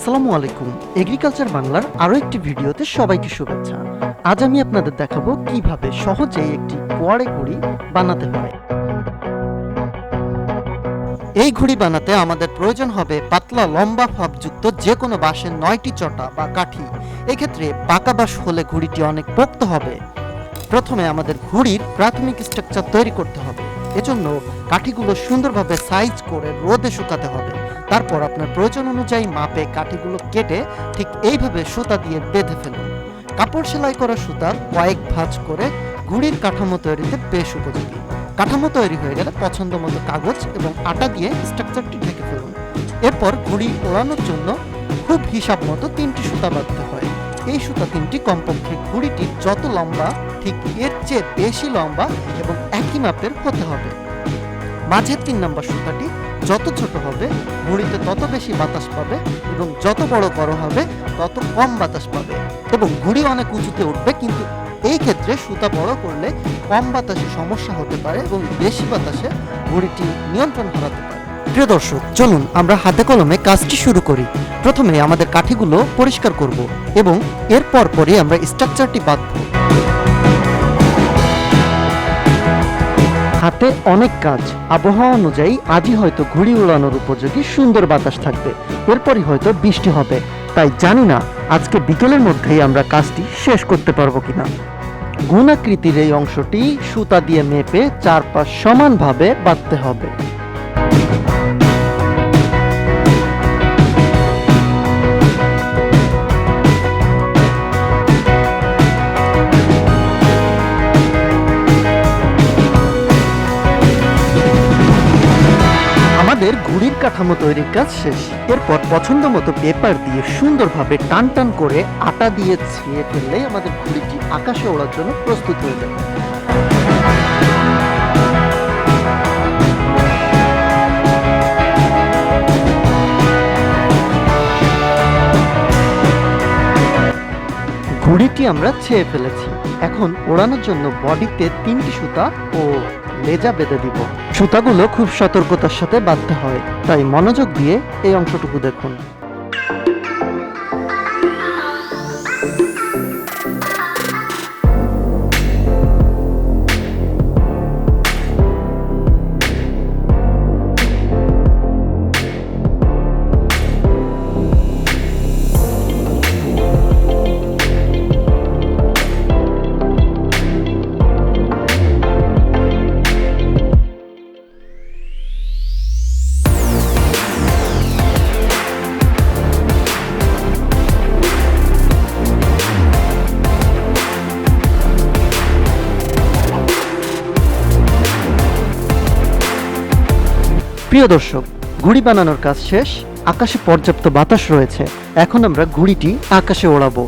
আসসালামু আলাইকুম। এগ্রিকালচার বাংলার আরো একটি ভিডিওতে সবাইকে শুভেচ্ছা। আজ আমি আপনাদের দেখাবো কিভাবে সহজেই একটি কোয়াড়ে ঘুড়ি বানাতে হয়। এই ঘুড়ি বানাতে আমাদের প্রয়োজন হবে পাতলা লম্বা ফাঁপযুক্ত যে কোনো বাঁশের 9টি চটা বা কাঠি। এক্ষেত্রে পাকা বাঁশ হলে ঘুড়িটি অনেক পোক্ত হবে। প্রথমে আমাদের ঘুড়ির প্রাথমিক স্ট্রাকচার তৈরি করতে হবে। এজন্য কাঠিগুলো সুন্দরভাবে সাইজ করে রোদে শুকাতে হবে। তারপর আপনার প্রয়োজন অনুযায়ী মাপে কাঠিগুলো কেটে ঠিক এইভাবে সুতা দিয়ে বেঁধে ফেলুন। কাপড় সেলাই করা সুতা কয়েক ভাঁজ করে ঘুড়ির কাঠামো তৈরিতে বেশ উপযোগী। কাঠামো তৈরি হয়ে গেলে পছন্দ মতো কাগজ এবং আটা দিয়ে স্ট্রাকচারটি ঢেকে ফেলুন। এরপর ঘুড়ি ওড়ানোর জন্য খুব হিসাব মতো 3টি সুতা বাঁধতে হয়। এই সুতা 3টি কমপক্ষে ঘুড়িটির যত লম্বা ঠিক এর চেয়ে বেশি লম্বা এবং একই মাপের হতে হবে। মাঝের 3 নম্বর সুতাটি যত ছোট হবে ঘুড়িতে তত বেশি বাতাস পাবে এবং যত বড় হবে তত কম বাতাস পাবে এবং ঘুড়ি অনেক উঁচুতে উঠবে, কিন্তু এই ক্ষেত্রে সুতা বড় করলে কম বাতাসে সমস্যা হতে পারে এবং বেশি বাতাসে ঘুড়িটি নিয়ন্ত্রণ হারাতে পারে। প্রিয় দর্শক, চলুন আমরা হাতে কলমে কাজটি শুরু করি। প্রথমে আমাদের কাঠিগুলো পরিষ্কার করব এবং এরপর পরে আমরা স্ট্রাকচারটি বাঁধব। হাতে অনেক কাজ, আবহাওয়া অনুযায়ী আজই হয়তো ঘুড়ি উড়ানোর উপযোগী সুন্দর বাতাস থাকবে, এরপরই হয়তো বৃষ্টি হবে। তাই জানি না আজকে বিকেলের মধ্যেই আমরা কাজটি শেষ করতে পারবো কিনা। গুণাকৃতির এই অংশটি সুতা দিয়ে মেপে চারপাশ সমানভাবে বাঁধতে হবে। আমাদের ঘুড়ির কাঠামো তৈরির কাজ শেষ। এরপর পছন্দ মতো পেপার দিয়ে সুন্দরভাবে টান টান করে আটা দিয়ে ছিঁড়ে ফেললেই আমাদের ঘুড়িটি আকাশে ওড়ার জন্য প্রস্তুত হয়ে যাবে। ঘুড়িটি আমরা ছেয়ে ফেলেছি। এখন ওড়ানোর জন্য বডিতে 3টি সুতা ও লেজা বেঁধে দিব। সুতাগুলো খুব সতর্কতার সাথে বাঁধতে হয়, তাই মনোযোগ দিয়ে এই অংশটুকু দেখুন। প্রিয় দর্শক, ঘুড়ি বানানোর কাজ শেষ। আকাশে পর্যাপ্ত বাতাস রয়েছে। এখন আমরা ঘুড়িটি আকাশে ওড়াবো।